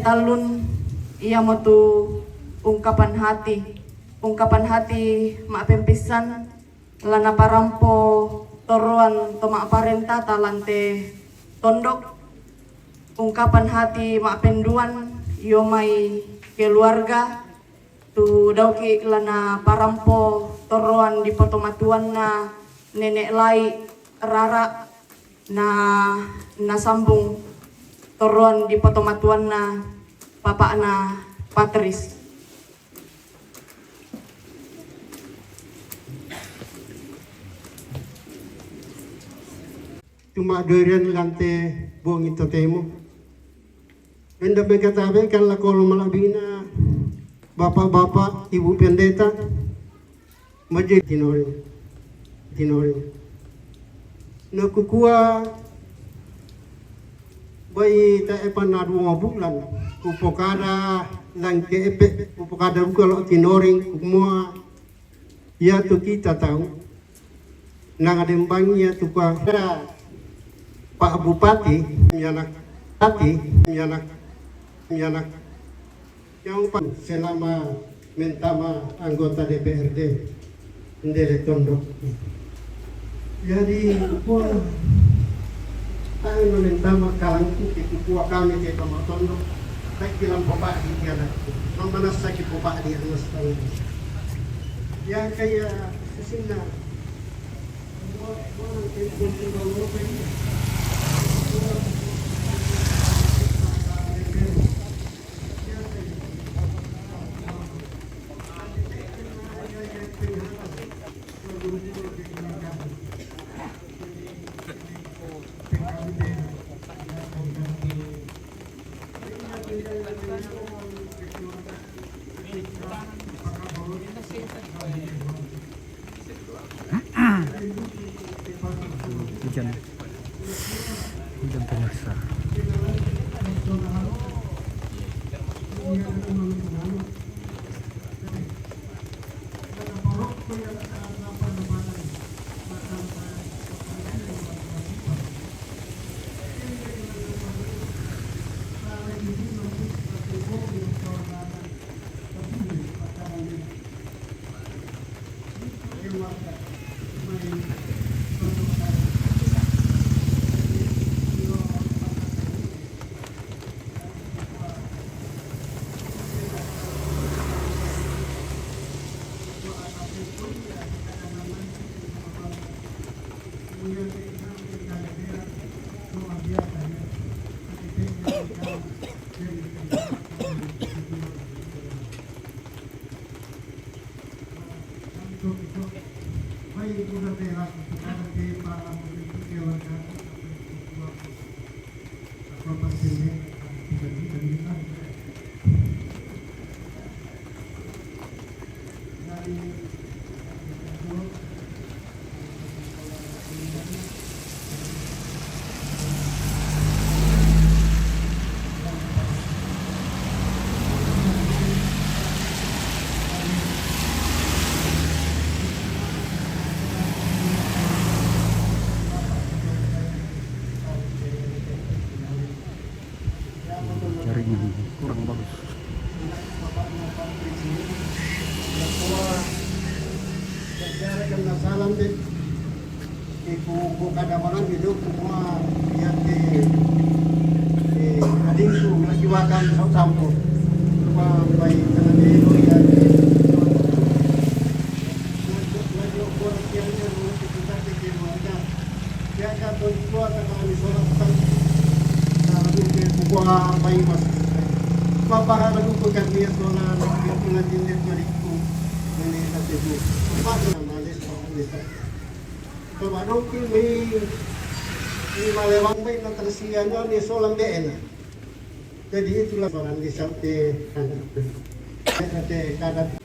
talun ia mau tu ungkapan hati mak pempisan lana parampo toruan to mak parenta talante tondok. Ungkapan hati mak penduan yomai keluarga tu dauki lana parampo toruan di potomatuan na nenek lai rara na sambung toruan di potomatuan na papa na Patris. Cuma durian lante buang itu temu. Anda berkata kan lah kalau malabina bapak-bapak ibu pendeta majid tinori. Nakukua bayi tak epan adu bulan upokada lang kepe upokada kalau tinoring semua ya tu kita tahu nang adembangnya tu Pak Bupati Mianak yang selama mentama anggota DPRD Ndele Tondok. Jadi pun tahu mentama kalangku kepua kami ke Tama Tondok tak bilang bapak di Mianak nang mana sakit bapak di anas tahun ya kayak sesina hujan pemirsa. Jaringan kurang bagus. Salam deh. Ibu kada orang hidup semua lihat di adingku lagi makan sampo. Baik tadi ya. Ya kan tuh kuat kalau sholat buah bayi mas. Bapak harus bukan dia sholat dia pulang jinjit beriku ini satu ibu. Bapak nama desa. Coba nongki mi malewang bayi na tersianya ni sholat bena. Jadi itulah orang di sampai kadat.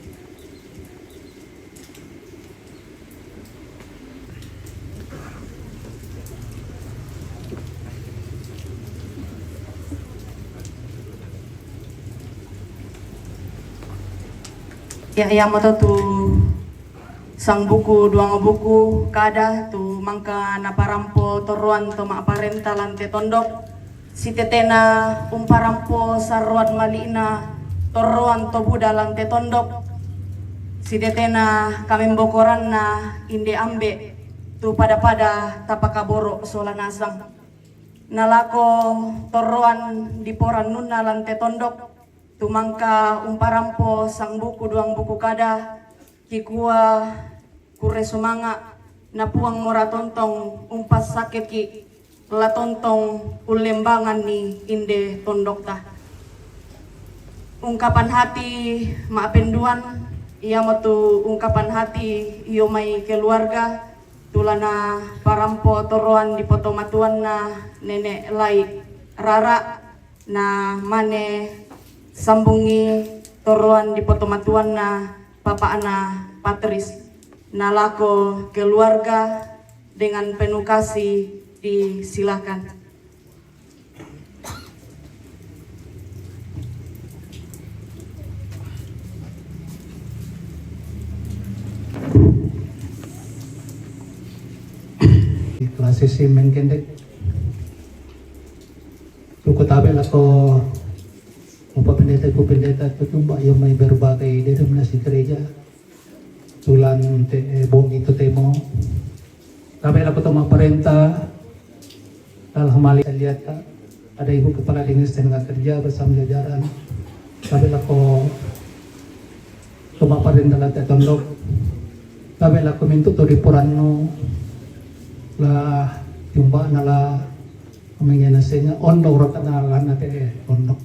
Ya yang mata tu sang buku dua buku kada tu mangka na parampo toruan to mak parenta lante tondok si tetena umparampo sarwan malina torroan tobu dalam tetondok si tetena kamembokoran na inde ambe tu pada tapakaboro sola nasang nalako torroan diporan nunna lan tetondok tumangka umparampo sang buku duang buku kada kikua kure sumanga napuang mora tontong umpas sakit ki la tontong ulembangan ni inde tondok ta ungkapan hati maapenduan ia matu ungkapan hati iyo may keluarga tulana parampo toroan di potomatuan na nenek lai rara na mane sambungi toroan di potomatuan na papa ana Patris nalako keluarga dengan penuh kasih disilakan. Klase si mengkendek tuko tabel ako pendeta tutumba yung may berbagai denominasi gereja tulan bong itu temo tabel ako tuma perintah dalam hal lihat ada ibu kepala dinas tenaga kerja bersama jajaran tabel ako tuma perintah lantai tondok tabel ako mintu to di Purano la jumba nala amingnya nasenya ondok rakanalan nate ondok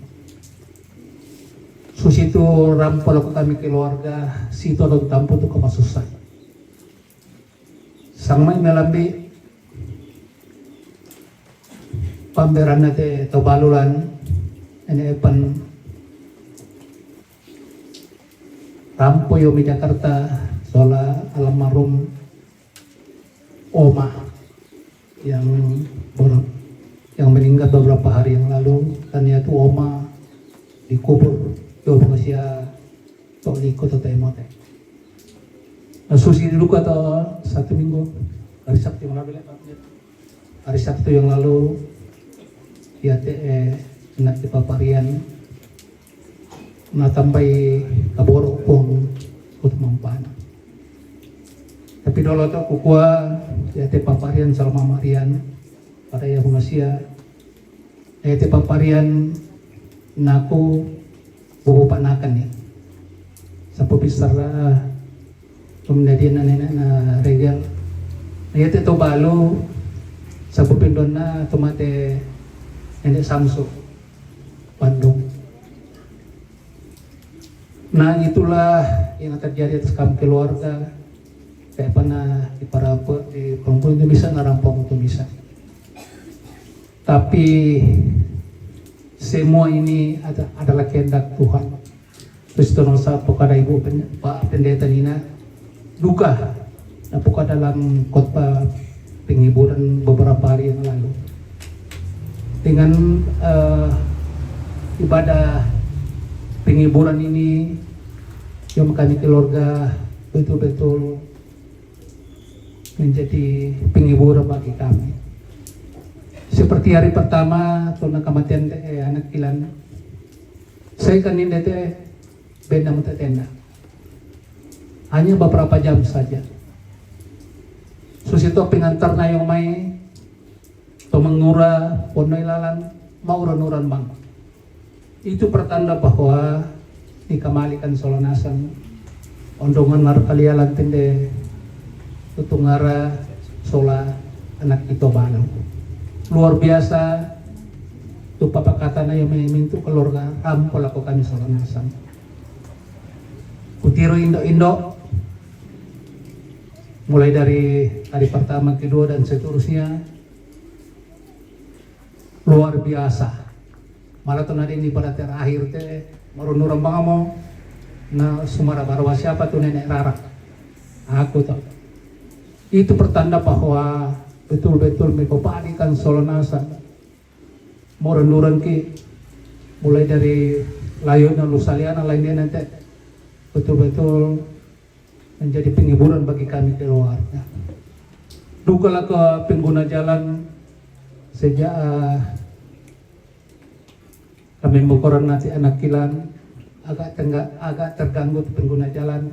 susitu rampol ko kami keluarga sito dog tampo to kamasusay sang may melambi pamberan nate tobalulan ene pan rampo yo mi Jakarta sola almarhum Oma yang meninggal beberapa hari yang lalu dan itu Oma dikubur yo pengasia tok liko to temote susi dulu kata 1 minggu hari Sabtu yang lalu dia nak di paparian na tambay kaboro pong kutmampan tapi dolo to kukua yate paparian salma marian pada ya hungasia yate paparian naku bubu panakan ni sa pobisara tumnadian na nena na regal yate to balo sa pupindon na tumate ende Samso Bandung. Nah itulah yang terjadi atas kami keluarga kayak pernah di perempuan itu bisa ngarampong itu bisa tapi semua ini adalah kehendak Tuhan. Kristus sa pokada ibu Pak Pendeta Nina duka na poka dalam khotbah penghiburan beberapa hari yang lalu dengan ibadah penghiburan ini yang kami keluarga betul-betul menjadi penghiburan bagi kami. Seperti hari pertama tuna kematian anak Ilan, saya kan ini benda tenda hanya beberapa jam saja. Susito pengantar na yung may tumangura ponoy lalan mauran-uran bang. Itu pertanda bahwa dikamalikan solanasan ondongan markalialan tende tutungara sola anak itu balang luar biasa tu papa kata na yung may mintu keluarga ampol ako kami solanasan kutiro Indo mulai dari hari pertama kedua dan seterusnya luar biasa malah tuh nadi ini pada terakhir teh marunurang bangamo na sumara barwa siapa tuh nenek Rara aku tuh itu pertanda bahwa betul-betul mengopadikan solanasan marunurang ki mulai dari layunan lusaliana lainnya nanti betul-betul menjadi penghiburan bagi kami keluarga. Dukalah ke pengguna jalan sejak kami Bokoran nanti anak kilang agak terganggu pengguna jalan.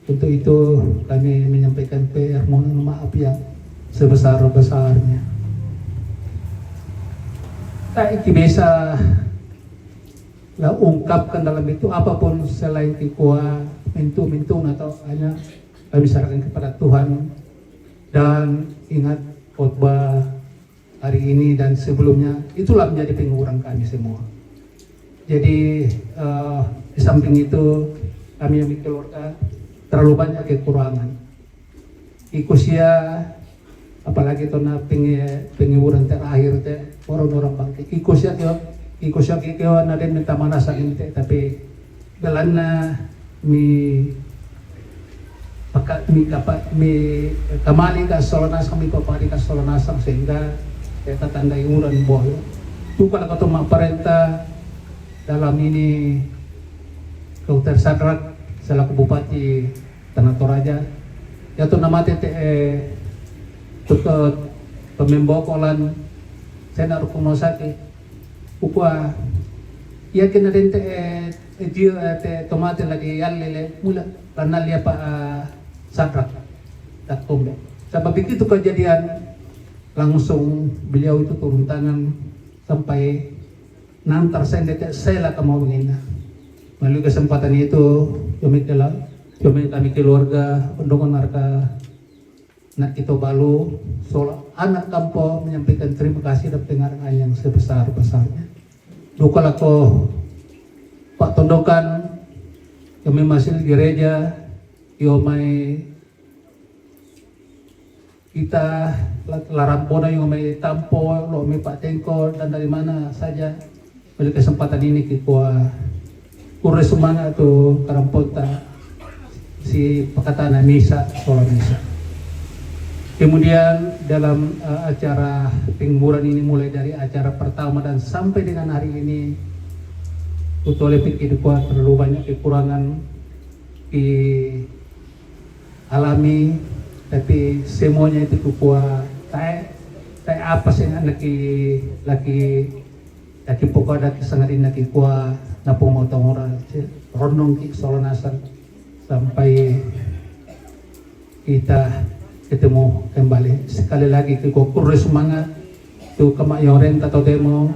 Untuk itu kami menyampaikan permohonan maaf yang sebesar-besarnya. Tak bisa lah ungkapkan dalam itu apapun selain kikuah mintu atau hanya kami serahkan kepada Tuhan. Dan ingat khotbah hari ini dan sebelumnya itulah menjadi pengurang kami semua. Jadi di samping itu kami yang keluarga terlalu banyak kekurangan. Ikusia apalagi tona penguburan terakhir teh orang-orang bangkit. Ikusia kyo naden minta mana sakit teh tapi galana mi kamali ka solonasang mi papari ka solonasang sehingga kita tandai uran boh. Itu kalau ketemu perintah dalam ini Dr. Sadrak selaku Bupati Tanah Toraja yaitu nama tete tukut pemembokolan saya naruh kunosaki upah yakin ada te tomate lagi yalle mula karena dia Pak Sadrak tak tombe sebab begitu kejadian langsung beliau itu turun tangan sampai nantar saya lah mau mengindah. Melalui kesempatan itu kami keluarga pendukung narka nak itu balu soal anak kampo menyampaikan terima kasih dan penghargaan yang sebesar-besarnya. Duka lako Pak Tondokan kami masih di gereja yomai kita larampona yang may tampo lo may Pak Tengko dan dari mana saja pada kesempatan ini kita kures sumana atau karampota si pakatana misa sholat misa. Kemudian dalam acara penguburan ini mulai dari acara pertama dan sampai dengan hari ini utole pikir kuat terlalu banyak kekurangan alami tapi semuanya itu kuat tay apa sih laki pokok ada kesangatin laki kuat napong motong orang rondong ki solonasan sampai kita ketemu kembali sekali lagi ke kurus semangat tu kemayoren atau demo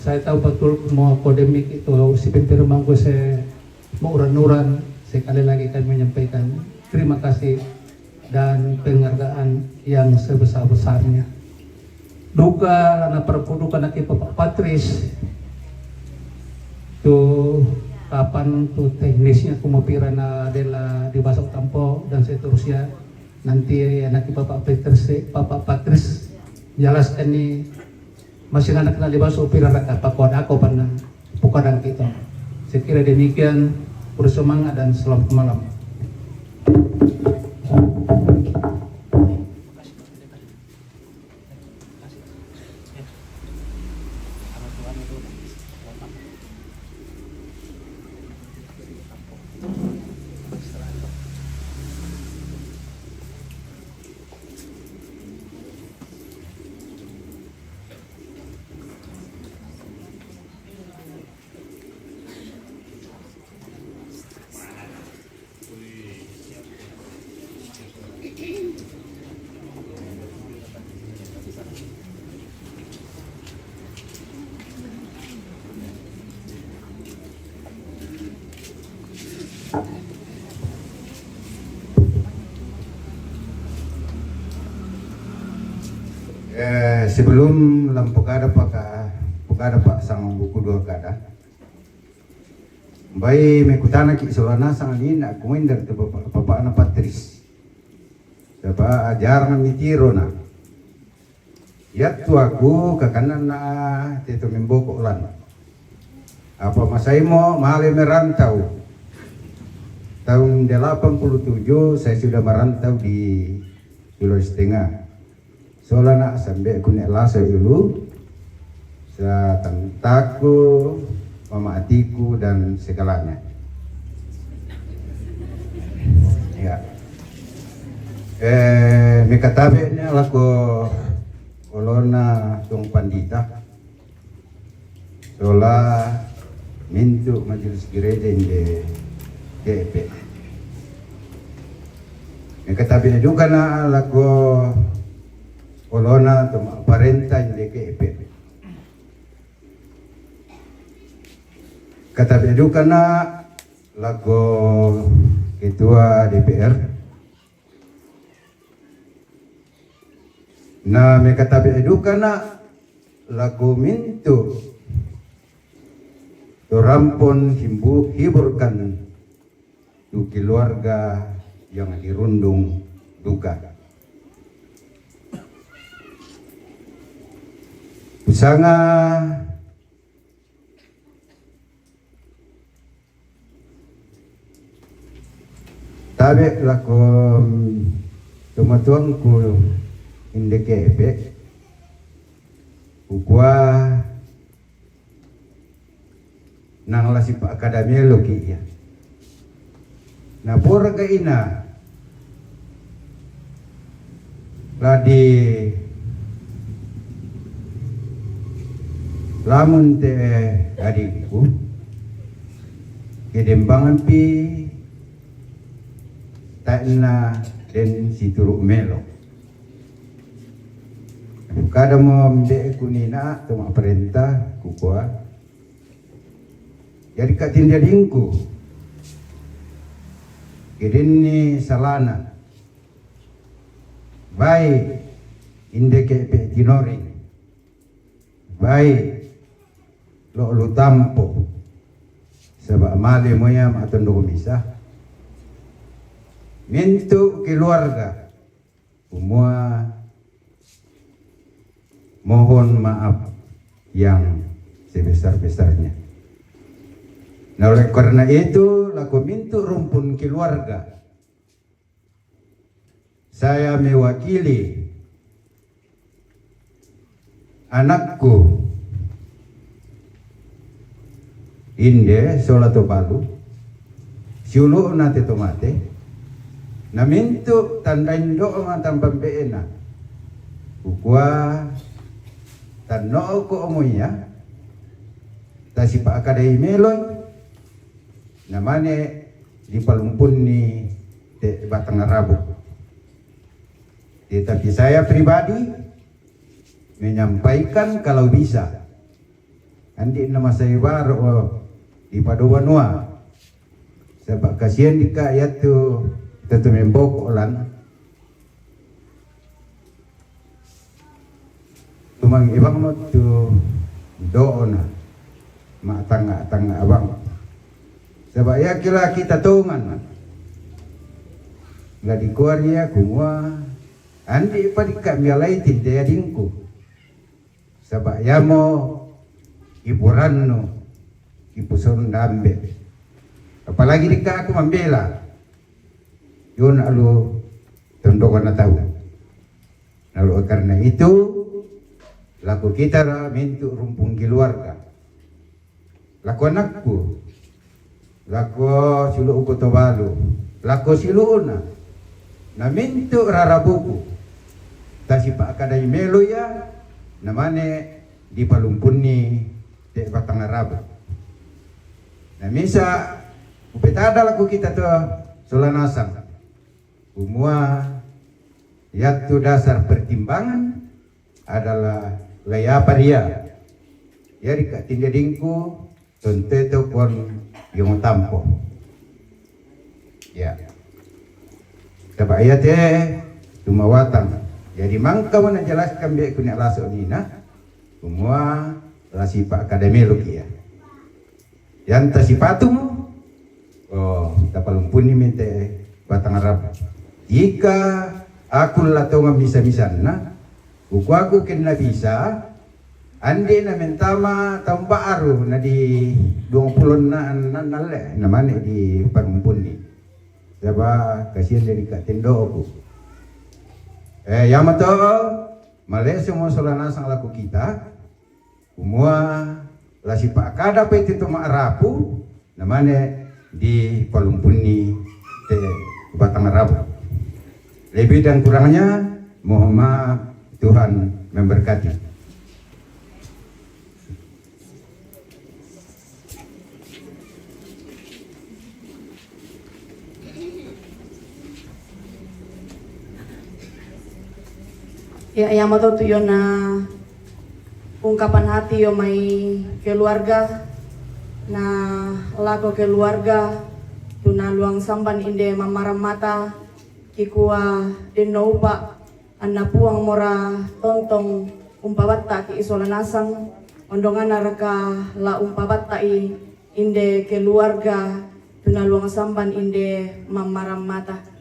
saya tahu betul mau kodemik itu si pimpin mangku saya mau uran-uran sekali lagi kami menyampaikan terima kasih dan penghargaan yang sebesar-besarnya. Duka lana perpudukan aki Bapak Patris tu kapan tu teknisnya kumupirana adalah di Basok Tampo dan seterusnya nanti anak Bapak Patris jelaskan ni masih anak kenal di Basok pirana kapakon aku pernah pukadang kita. Sekira demikian bersemangat dan selamat malam. Sebelum lampukada pak sang buku dua kada bayi mekutana ki solana sang ini nak kumain dari bapak anak Patris sebab ajaran mitiro na yat tu aku ke kanan na teto memboko ulan apa masaimo mahal merantau tahun 87 saya sudah merantau di Sulawesi Tengah. Soalnya sampai aku nek lasa dulu, saya tantaku, mama atiku dan segalanya. Ya. Mekatabe ni alako olona tung pandita. sola mintu majelis gereja inde GP. Katabi juga na lako kolona to parenta inde GP. Katabi juga na lako ketua DPR. Na me katabi juga na lako mintu rampon hiburkan tu keluarga yang dirundung duka. Usanga tabe lakom tumatuangku indeke ukwa nang lasi pa akademia logi ya. Na pura ka ina ladi lamun te adikku kedembangan pi taina den situru melo. Kada mo mde kunina tuma perintah kukua. Jadi kat tindadingku kedini salana baik indeke pe tinori baik lo lu tampo sebab male moya atau ndo bisa mintu keluarga semua mohon maaf yang sebesar-besarnya. Nah oleh karena itu laku mintu rumpun keluarga. Saya mewakili anakku Inde Solato Palu siulu nate tomate na mintu tandain doa matan pampeena ukwa tanno ko omoya tasi pa akadai meloy namanya di Palumpun ni te Batang Rabu. Tetapi saya pribadi menyampaikan kalau bisa andi nama saya baru di Padowanua sebab kasihan dika ayat tu tentu membok olan tumang ibang mo tu doona ma tanga abang. Sebab ya kira kita tongan nggak dikuarnya kumua andi padika mialai tidak dingku sebab ya mo iburanno ipuson dambe apalagi dika aku membela yun alu tondokan na tahu lalu karena itu laku kita mintu rumpung keluarga laku anakku lako silu uko tobalu lako siluuna na mintu rarabuku tasi pa akadai melo ya namane di Palumpun ni te Batang Rabu na misa upetada lako kita to solanasang semua yaitu dasar pertimbangan adalah layaparia ya dikatindadingku tentu pun yung tampo. Ya. Sebab ayat tumawatan. Jadi mangka mana jelaskan biar kunyak laso nina. Semua lasipa akademiologi ya. Yang tasipatu mo. Oh, Palumpun ni mente Batang Arab. Jika aku latonga misa-misan na, aku kena bisa. Andi na mentama tahun baru na di 20 na nale namanya di Palumpun ni. Sebab kasihan dari kat tendo aku. Yang mato Malaysia mo solanasang laku kita. Semua lasi pak kada peti to maarapu namanya di Palumpun ni te Batang Rabu. Lebih dan kurangnya mohon maaf Tuhan memberkati. Ya yang mau tuh yo na ungkapan hati yo mai keluarga na lago keluarga tuna luang samban inde mamaram mata kikua deno upa anna puang mora tontong umpabatta ki isola nasang ondongan naraka la umpabatta i inde keluarga tuna luang samban inde mamaram mata.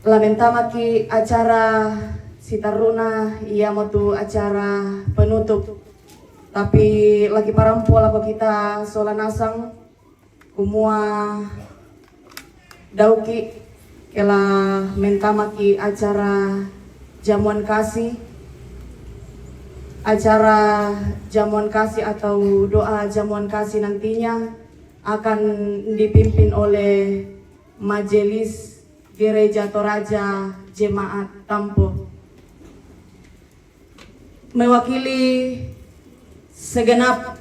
Lamentama ki acara sitaruna ia motu acara penutup tapi lagi parampo lako kita sola nasang kumua dauki kela mentama ki acara jamuan kasih atau doa jamuan kasih nantinya akan dipimpin oleh Majelis Gereja Toraja Jemaat Tampo mewakili segenap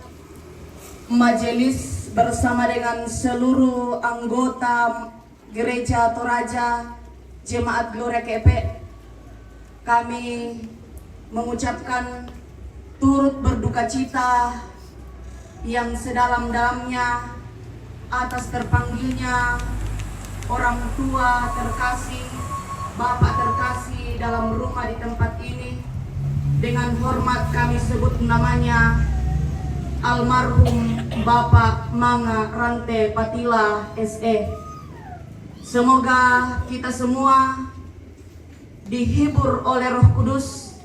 majelis bersama dengan seluruh anggota Gereja Toraja Jemaat Gloria Kepe. Kami mengucapkan turut berduka cita yang sedalam-dalamnya atas terpanggilnya orang tua terkasih, bapak terkasih dalam rumah di tempat ini. Dengan hormat kami sebut namanya almarhum Bapak Manga Rante Patila SE. Semoga kita semua dihibur oleh Roh Kudus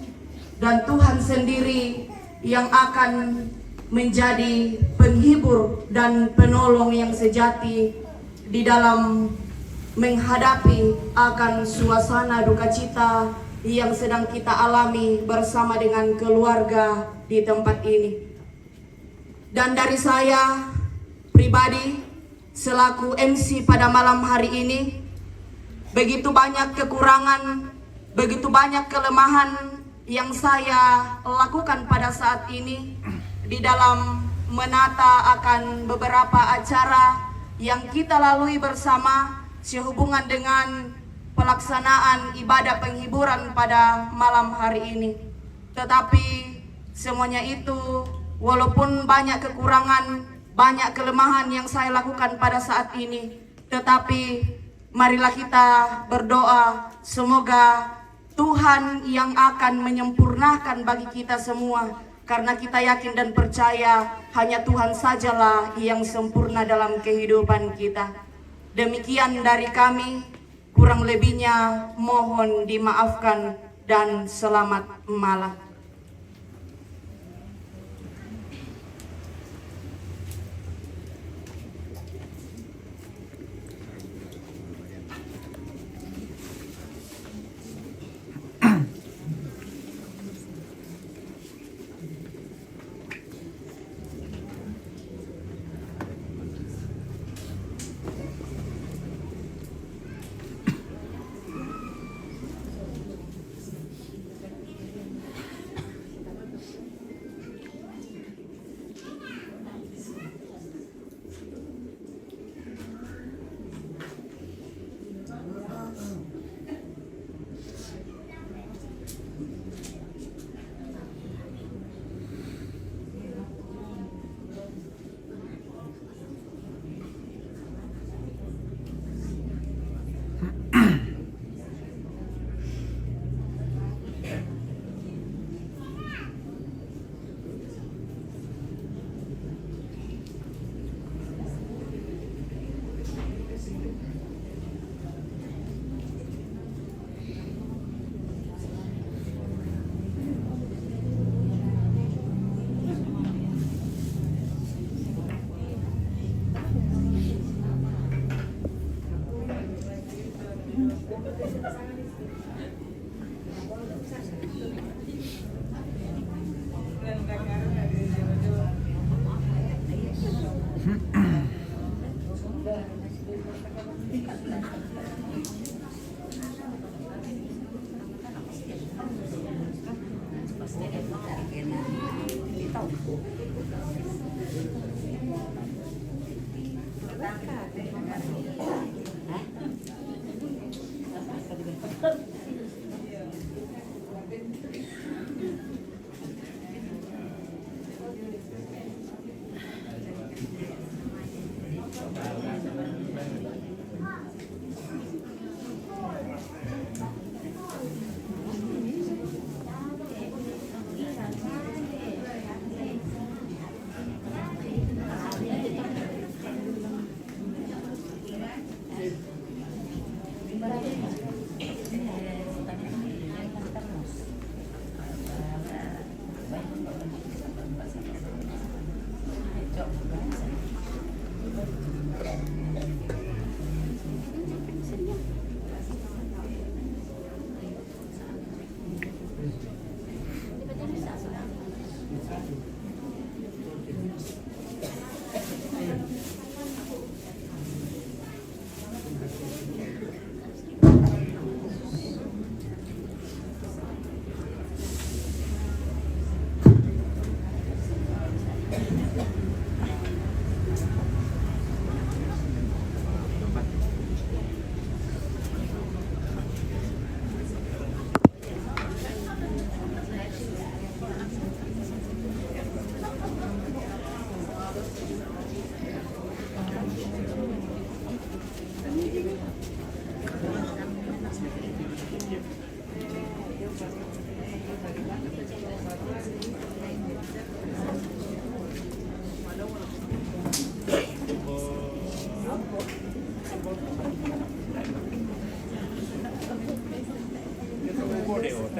dan Tuhan sendiri yang akan menjadi penghibur dan penolong yang sejati di dalam menghadapi akan suasana duka cita yang sedang kita alami bersama dengan keluarga di tempat ini. Dan dari saya pribadi selaku MC pada malam hari ini, begitu banyak kekurangan, begitu banyak kelemahan yang saya lakukan pada saat ini di dalam menata akan beberapa acara yang kita lalui bersama sehubungan dengan pelaksanaan ibadah penghiburan pada malam hari ini. Tetapi semuanya itu walaupun banyak kekurangan, banyak kelemahan yang saya lakukan pada saat ini, tetapi marilah kita berdoa semoga Tuhan yang akan menyempurnakan bagi kita semua, karena kita yakin dan percaya hanya Tuhan sajalah yang sempurna dalam kehidupan kita. Demikian dari kami, kurang lebihnya mohon dimaafkan dan selamat malam.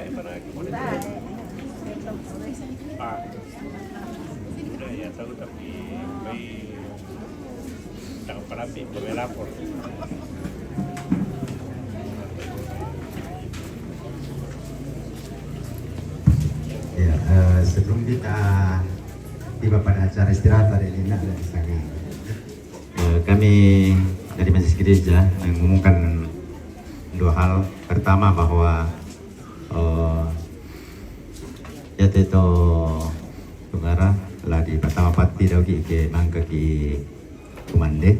Ya tahu tapi tak perapi berlapor. Ya, sebelum kita tiba pada acara istirahat hari ini ada di sana. Kami dari Majelis Gereja mengumumkan dua hal. Pertama bahwa yaitu Tungara telah di pertama pati daugi ke mangka ki kumande.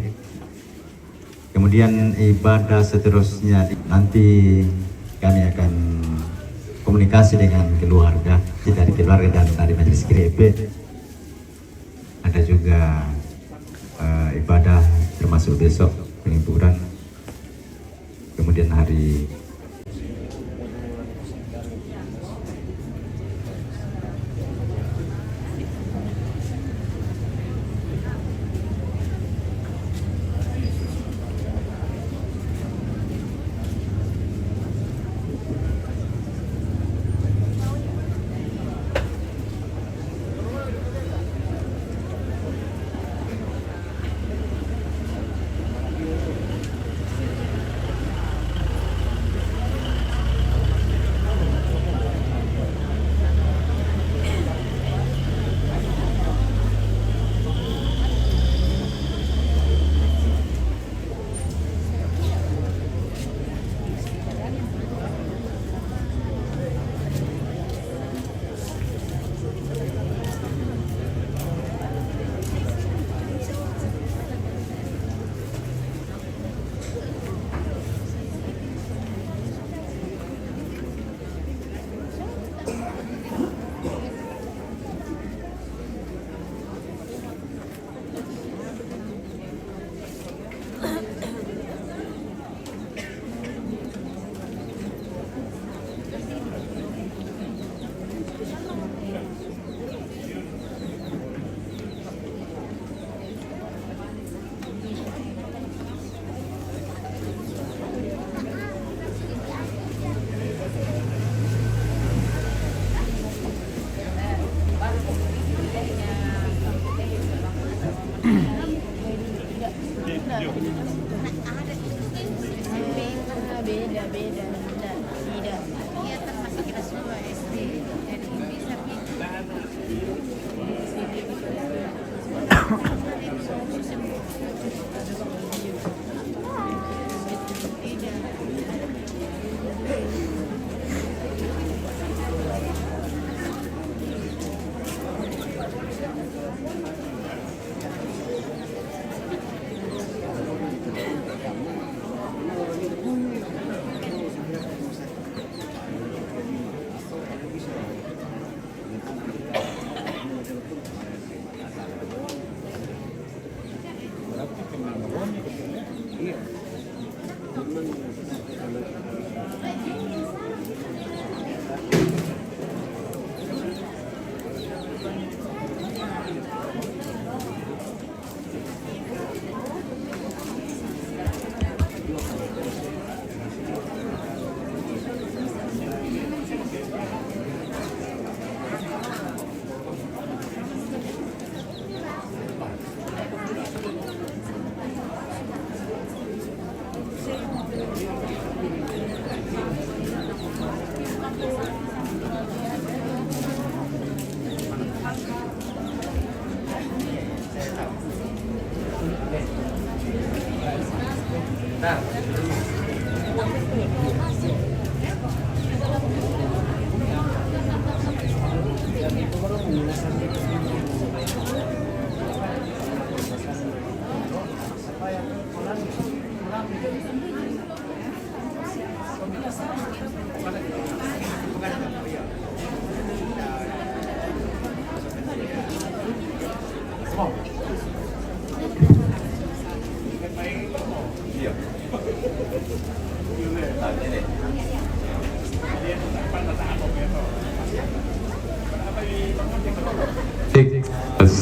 Kemudian ibadah seterusnya nanti kami akan komunikasi dengan keluarga, dari keluarga dan dari Majelis Gereja. Ada juga ibadah termasuk besok penghiburan. Kemudian hari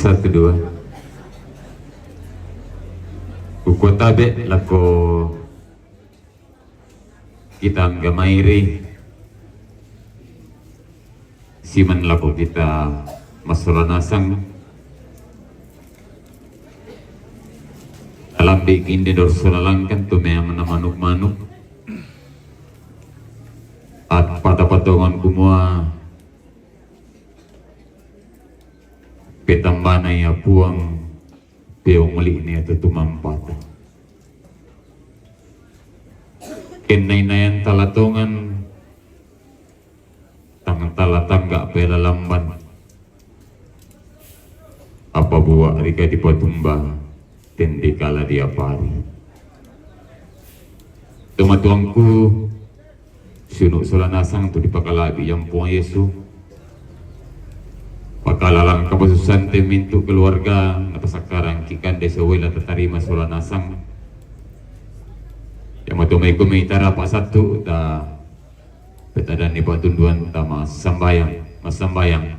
satu dua Kukotabe lako kita ngamairi siman lako kita masalanasang alam bikin di dorsalalangkan tumeyang na manuk-manuk at patapatongan kumua petambanay puang peong muli niya tumampat kenay-nayan talatongan tangan talatangga pela lamban apa buah rika di patumba tendi kala dia pari tumatuangku sunuk solanasang tu dipakalabi yang puang Yesu pakalalang kapasusan temintu keluarga atas sakarang kikan desa wela tatarima solanasang yang matumay kumitara pa satu ta petadan ni patunduan ta masambayang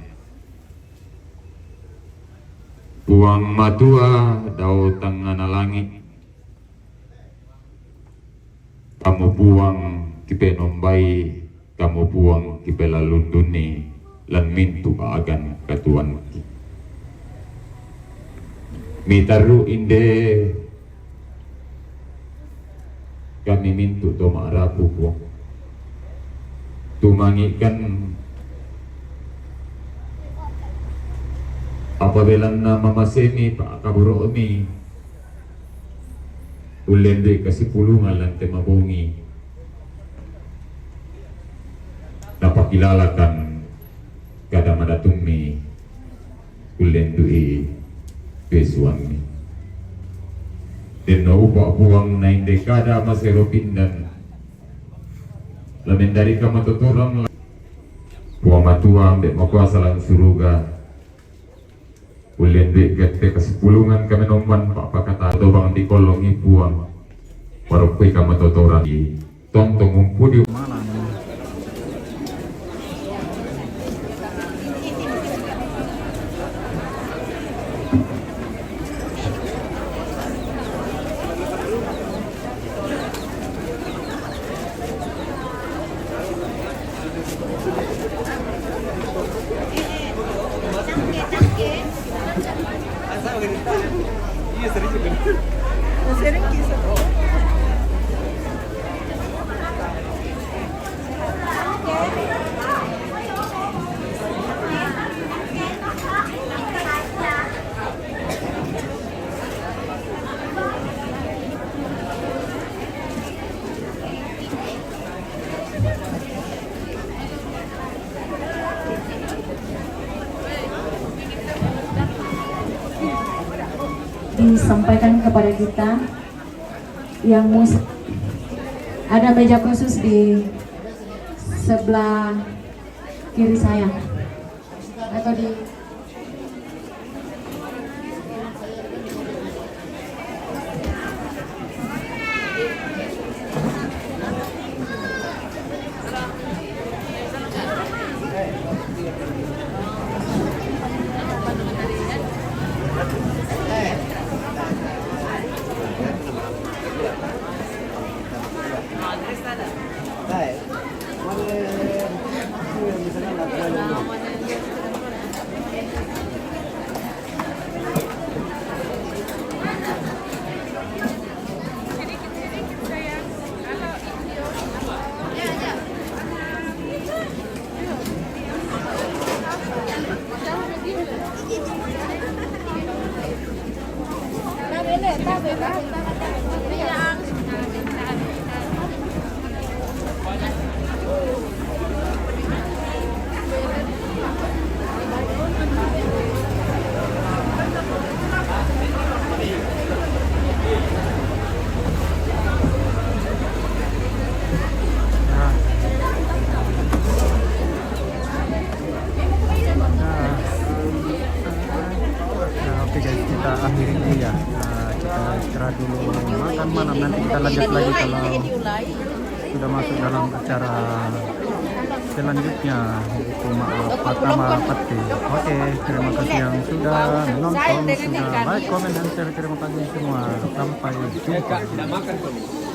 buang matua daw tangan na langit kamu buang kipenombay kamu buang kipelalunduni lan mintu agan katuan mitaru inde kami mintu to maarapu ko tumangikan apabila na mamasemi pa kaburo mi ulende kasi pulungan lang temabongi napakilalakan kada madatung mi ulendui pesuang mi dan naupa buang na hindi kada maseropindan lamin dari kamatuturang buang matuang de makuasa lang suruga ulen de gete kasipulungan kami nomban pakakata do bang di kolongi buang warupi kamatuturang di tontong umpudi disampaikan kepada kita yang ada meja khusus di sebelah kiri saya atau di Oke guys, kita akhiri dulu ya. Kita istirahat dulu, makan malam, nanti kita lanjut lagi kalau sudah masuk dalam acara selanjutnya, yaitu Patama Pati. Oke, terima kasih yang sudah menonton, sudah like, comment, dan share. Terima kasih semua. Sampai jumpa.